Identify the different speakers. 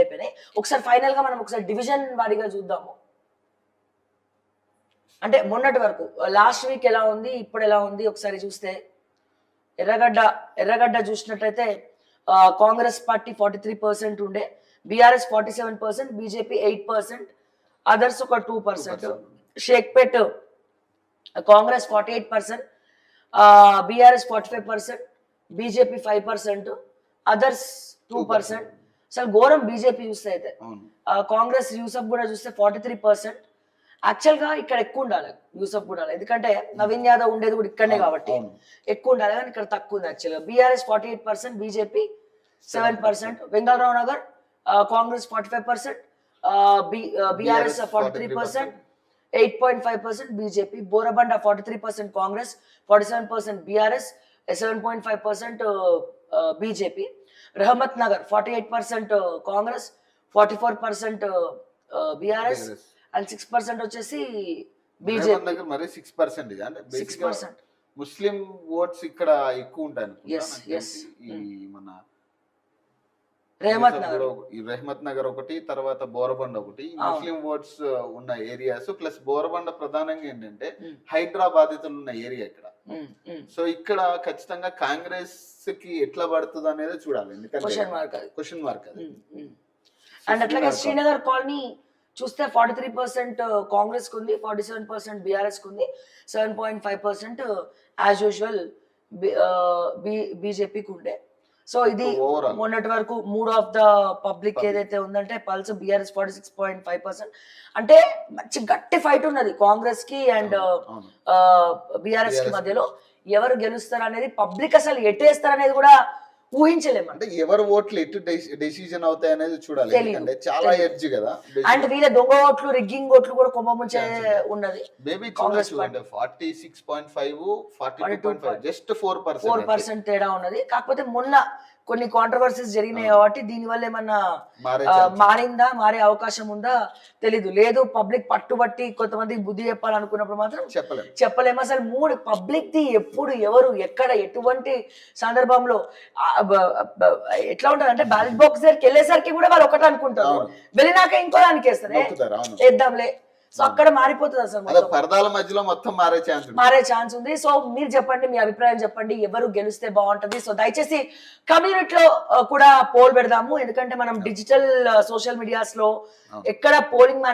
Speaker 1: అయిపోయినాయి. ఒకసారి ఫైనల్ గా మనం ఒకసారి డివిజన్ వారీగా చూద్దాము. అంటే మొన్నటి వరకు లాస్ట్ వీక్ ఎలా ఉంది, ఇప్పుడు ఎలా ఉంది ఒకసారి చూస్తే ఎర్రగడ్డ చూసినట్టయితే కాంగ్రెస్ పార్టీ 43% ఉండే, బీఆర్ఎస్ 47%, బీజేపీ 8%, అదర్స్ ఒక 2%. Shaikpet Congress 48%, BRS 45%, BJP 5%, others 2%. అసలు ఘోరం బీజేపీ చూస్తే అయితే. కాంగ్రెస్ యూసఫ్ కూడా చూస్తే 43%. యాక్చువల్ గా ఇక్కడ ఎక్కువ ఉండాలి యూసఫ్ కూడా, ఎందుకంటే నవీన్ యాదవ్ ఉండేది కూడా ఇక్కడనే కాబట్టి ఎక్కువ ఉండాలి, కానీ ఇక్కడ తక్కువ ఉంది యాక్చువల్గా. BRS 48%, BJP 7%, Vengalrao Nagar Congress 45%, BRS 43%, 8.5% BJP. Borabanda 43% Congress, 47% BRS, 7.5% BJP. Rahmat Nagar 48% Congress, 44% BRS and 6% వచ్చేసి బీజేపీ.
Speaker 2: మరి 6% అంటే 6% ముస్లిం ఓట్స్ ఇక్కడ ఎక్కువ ఉంటాయి. మన రెహమత్ నగర్ ఒకటి, తర్వాత బోరబండ ఒకటి ముస్లిం ఓట్స్ ఉన్న ఏరియాస్. ప్లస్ బోరబండ ప్రధానంగా ఏంటంటే హైదరాబాదితులు ఉన్న ఏరియా ఇక్కడ. సో ఇక్కడ ఖచ్చితంగా కాంగ్రెస్ కి ఎట్లా పడుతుంది అనేది చూడాలి, ఎందుకంటే క్వశ్చన్ మార్క్ అది.
Speaker 1: అండ్ అట్లాగే శ్రీనగర్ కాలనీ చూస్తే 43% కాంగ్రెస్ కు ఉంది, 47% బీఆర్ఎస్ కు ఉంది, 7.5% యాజ్ యూజువల్ బీజేపీకి ఉండే. సో ఇది మొన్నటి వరకు మూడ్ ఆఫ్ ద పబ్లిక్ ఏదైతే ఉందంటే పల్స్ బీఆర్ఎస్ 46.5%. అంటే మంచి గట్టి ఫైట్ ఉన్నది కాంగ్రెస్ కి అండ్ బీఆర్ఎస్ కి మధ్యలో. ఎవరు గెలుస్తారు అనేది పబ్లిక్ అసలు ఎట్టేస్తారు అనేది కూడా ఊహించలేము.
Speaker 2: అంటే ఎవరు ఓట్లు ఎటు డెసిజన్ అవుతాయి అనేది చూడాలి, ఎందుకంటే చాలా ఎడ్జ్ కదా.
Speaker 1: అండ్ వీళ్ళ దొంగ ఓట్లు, రిగ్గింగ్ ఓట్లు కూడా కుంభముంచే ఉన్నది.
Speaker 2: మేబీ కాంగ్రెస్ 46.5, 42.5, జస్ట్ 4%
Speaker 1: తేడా ఉన్నది. కాకపోతే మొన్న కొన్ని కాంట్రవర్సీస్ జరిగినాయి కాబట్టి దీనివల్ల ఏమన్నా మారిందా, మారే అవకాశం ఉందా తెలీదు. లేదు పబ్లిక్ పట్టుబట్టి కొంతమందికి బుద్ధి చెప్పాలనుకున్నప్పుడు మాత్రం చెప్పలేము. అసలు మూడు పబ్లిక్ ది ఎప్పుడు ఎవరు ఎక్కడ ఎటువంటి సందర్భంలో ఎట్లా ఉంటది అంటే బ్యాలెట్ బాక్స్ దగ్గరికి వెళ్ళేసరికి కూడా వాళ్ళు ఒకటి అనుకుంటారు, వెళ్ళినాక ఇంకో దానికి వేస్తారు, వేద్దాంలే. సో అక్కడ మారిపోతుంది అసలు,
Speaker 2: పరదాల మధ్యలో మొత్తం మారే ఛాన్స్
Speaker 1: ఉంది. సో మీరు చెప్పండి, మీ అభిప్రాయం చెప్పండి, ఎవరు గెలిస్తే బాగుంటది. సో దయచేసి కమ్యూనిటీలో కూడా పోల్ పెడదాము, ఎందుకంటే మనం డిజిటల్ సోషల్ మీడియాస్ లో ఎక్కడ పోలింగ్